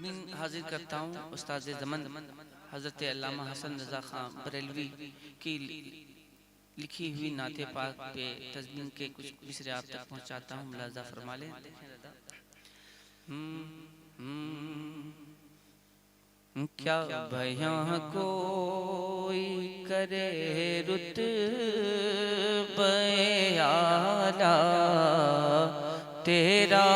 تضمین حاضر کرتا ہوں استاد زمن حضرت علامہ حسن رضا خان بریلوی کی لکھی ہوئی نعت پاک پہ تضمین کے کچھ مصرے آپ تک پہنچاتا ہوں، ملاحظہ فرما لیں۔ کیا بیاں کوئی کرے رتبہ اعلیٰ تیرا،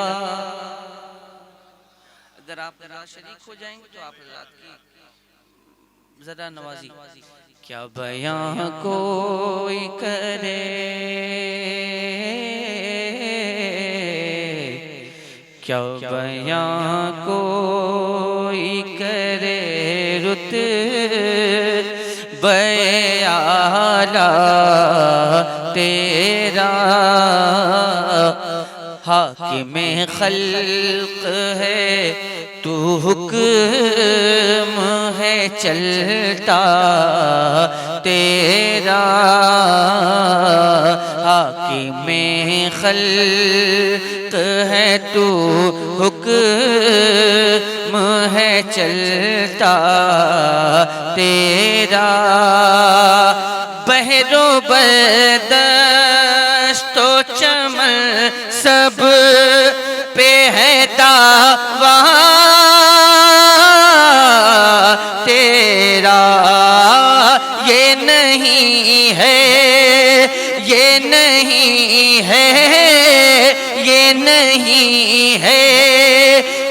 اگر آپ ذرا شریک ہو جائیں گے تو آپ حضرات کی ذرا نوازی۔ کیا بیاں کوئی کرے کیا بیاں کوئی کرے رتبہ اعلیٰ تیرا، حاکم خلق ہے تو حکم ہے چلتا تیرا، حاکم خلق ہے تو حکم ہے چلتا تیرا، بحر و بردشت و چمن سب پہ ہے دعویٰ تیرا، یہ نہیں ہے یہ نہیں ہے یہ نہیں ہے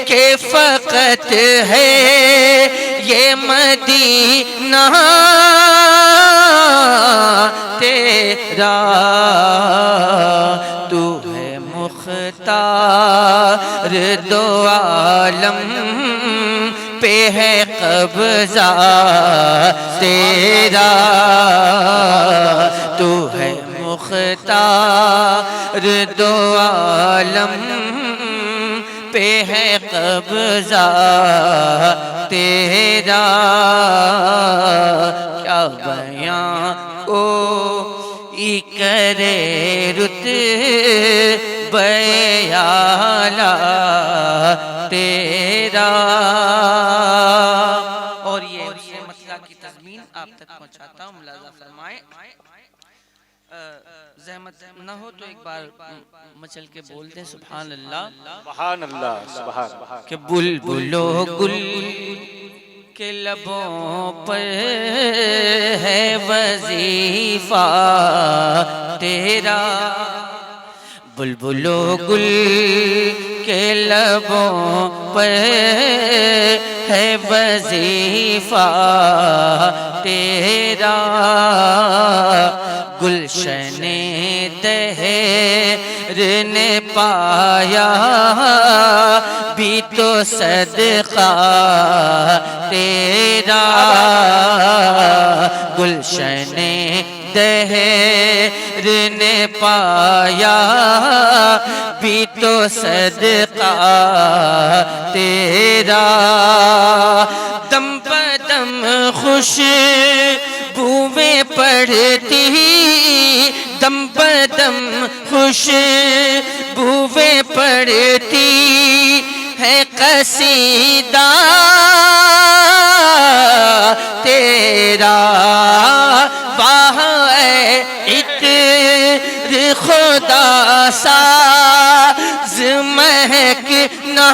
کہ فقط ہے یہ مدینہ تیرا، تو ہے مختار دو عالم پہ ہے قبضہ تیرا، تو ہے مختار دو عالم پہ ہے قبضہ تیرا، کیا بیاں کوئی کرے رتبہ اعلیٰ تیرا، اور یہ مسئلہ کی تضمین آپ تک پہنچاتا ہوں، ملاحظہ فرمائیں۔ زحمت نہ ہو تو ایک بار مچل کے بول دیں سبحان اللہ سبحان اللہ سبحان اللہ، کہ بلبل و گل کے لبوں پر ہے وظیفہ تیرا، بلبل و گل کے لبوں پر ہے وظیفہ تیرا، گلشن دہر نے پایا بھی تو صدقہ تیرا، گلشن دہر نے پایا بھی تو صدقہ تیرا، دم بدم خوشبوئیں پڑتی دم بدم خوشبوئیں پڑتی ہے قصیدہ تیرا، واہ اے عطر خدا ساز مہکنا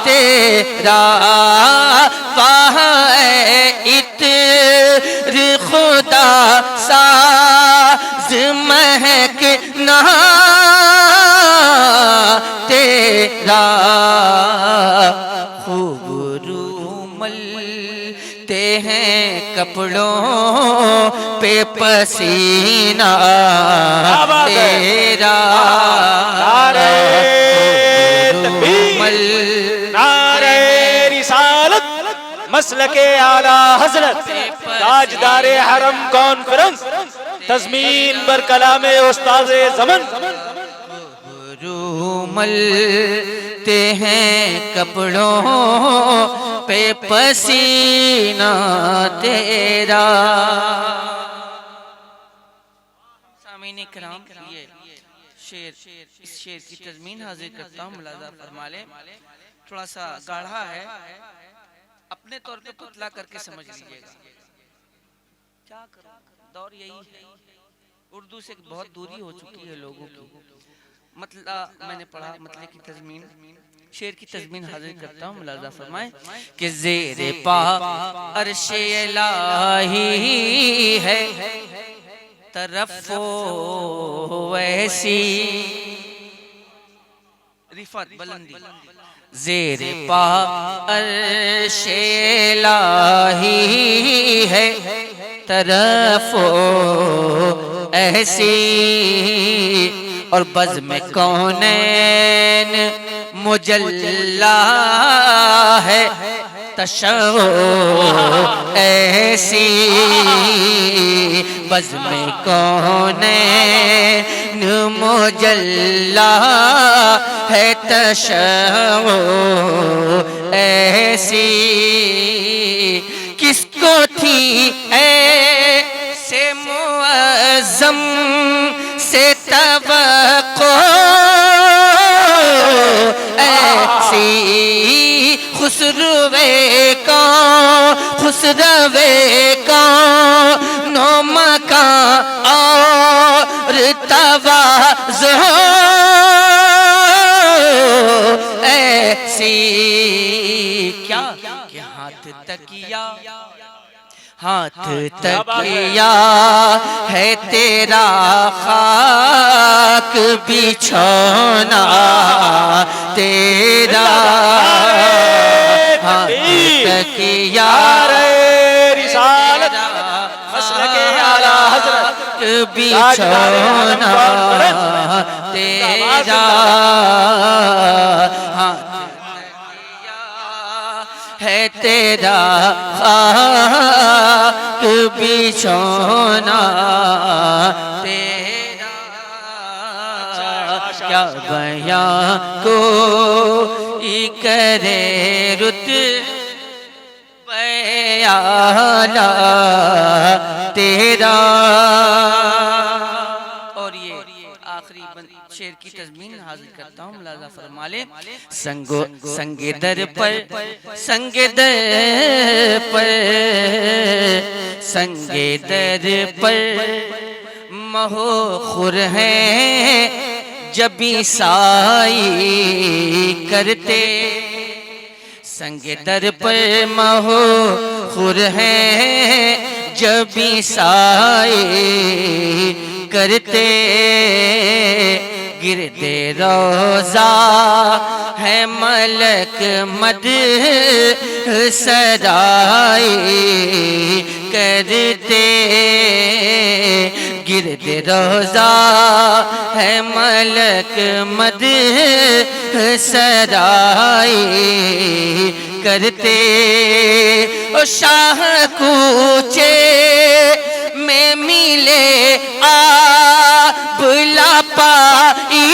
تیرا، واہ اے عطر خدا ساز مہکنا تیرا، خوب روملتے ہیں کپڑوں پہ پسینہ تیرا، نعرہ رسالت مسلک اعلیٰ حضرت تاجدار حرم کانفرنس، تضمین بر کلام استاد زمن، روملتے ہیں کپڑوں پہ پسینہ تیرا۔ سامعین کرام، یہ اس شعر کی تضمین حاضر کرتا ہوں، ملاحظہ فرما لیں، تھوڑا سا گاڑھا ہے، اپنے طور پہ پتلا کر کے سمجھ لیجئے گا، کیا کروں، دور یہی ہے، اردو سے بہت دوری ہو چکی ہے لوگوں کی۔ مطلع میں نے پڑھا، مطلع کی تضمین، شعر کی تضمین حاضر کرتا ہوں، ملاحظہ فرمائیں کہ زیر پا عرش الہی ہے طرف ویسی، رفعت بلندی، زیر پا عرش الہی ہے طرف ایسی، اور بزم کونین مجلا ہے تشعر ایسی، بزم کونین مجلا ہے تشعر ایسی، کس کو تھی ایسے معظم سے توقع، ایسی خسروے کا نو مکان اور تواضع ایسی، کیا کہ ہاتھ تکیا ہے تیرا خاک بچھونا تیرا، ہاتھ تکیا رسالت مسلک اعلی حضرت بچھونا تیرا، ہاتھ ہے تیرا خاک بچھونا تیرا، کیا بیاں کوئی کرے رتبہ اعلی تیرا، اور یہ آخری شعر کی تضمین حاضر کرتا ہوں، ملاحظہ فرما لیں، سنگ در پر مہو خور ہیں جبی سائی کرتے، سنگ در پر مہو خور ہیں جبی سائی کرتے، گرد روضہ ہے ملک مد سرائی کرتے، گرد روضہ ہے ملک مد سرائی کرتے، او شاہ کوچے میں ملے بلا پائی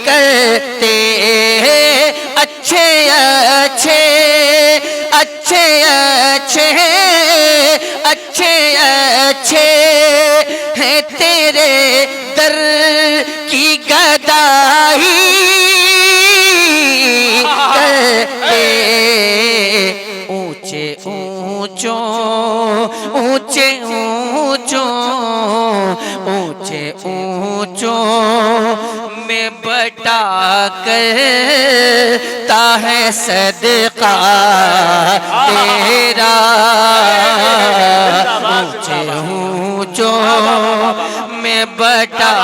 کرتے، اچھے ہیں تیرے در کی گدائی کرتے، اونچے اونچوں میں بٹا کرتا ہے صدقہ تیرا، اونچوں میں بٹا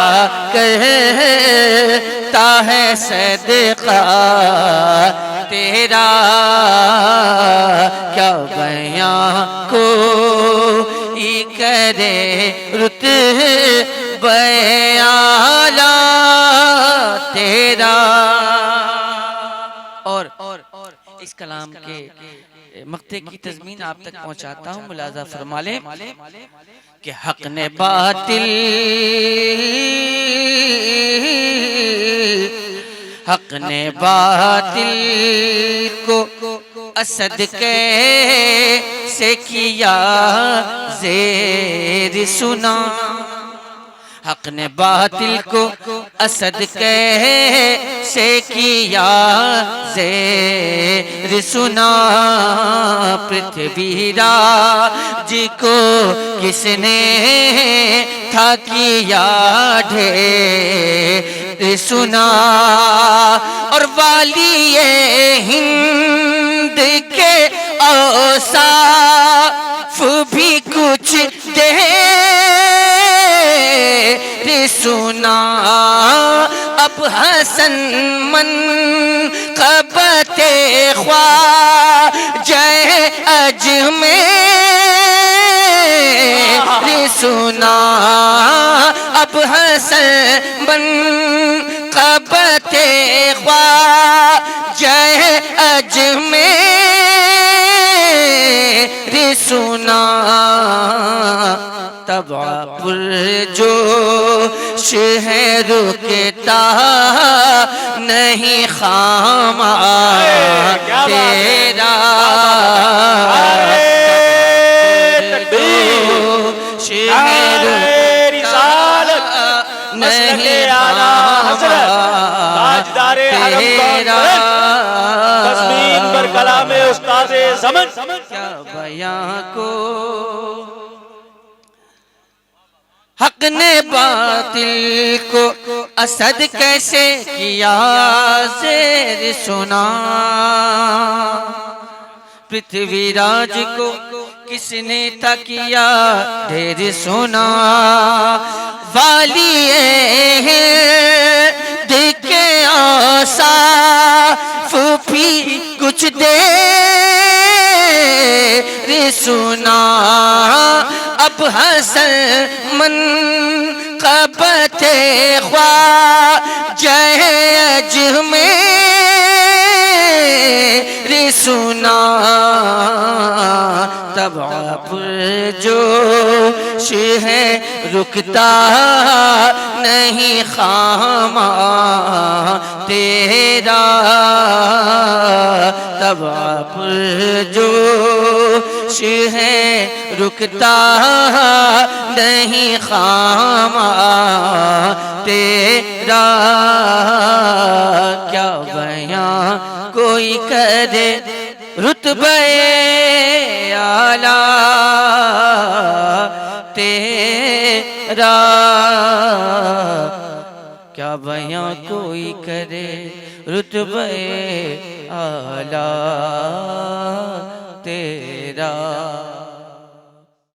کرتا ہے صدقہ تیرا، کیا بیاں کوئی کرے رتبہ اعلی تیرا، اور اس کلام کے مقطع کی تضمین آپ تک پہنچاتا ہوں، ملاحظہ فرما لیں کہ حق نے باطل کو اسد کیسے کیا زیر سنا، حق نے باطل کو اسد کیسے کیا زیر سنا پرتھوی راج کو کس نے تھا کیا ڈھیر سنا اور والی ہند کے اوصاف بھی کچھ دیر سنا اب حسن منقبت خواجہ اجمیر سنا اب حسن منقبت خواجہ اجمیر سنا طبع پرجوش ہے رکتا نہیں خامہ تیرا جوش ہے رکتا نہیں خامہ تیرا تسمین پر کلام استاد زمن کیا بیاں کو حق نے باطل کو اسد کیسے کیا زیر سنا پرتھوی راج کو کس نے تھا کیا ڈھیر سنا والی دیکھے اوصاف بھی کچھ دیر سنا اب حسن منقبت خواجہ اجمیر سنا طبع پرجوش ہے رکتا نہیں خامہ تیرا طبع پرجوش ہے رکتا نہیں خامہ تیرا کیا بیاں کوئی کرے رتبہ اعلیٰ تیرا کیا بیاں کوئی کرے رتبہ اعلیٰ تیرا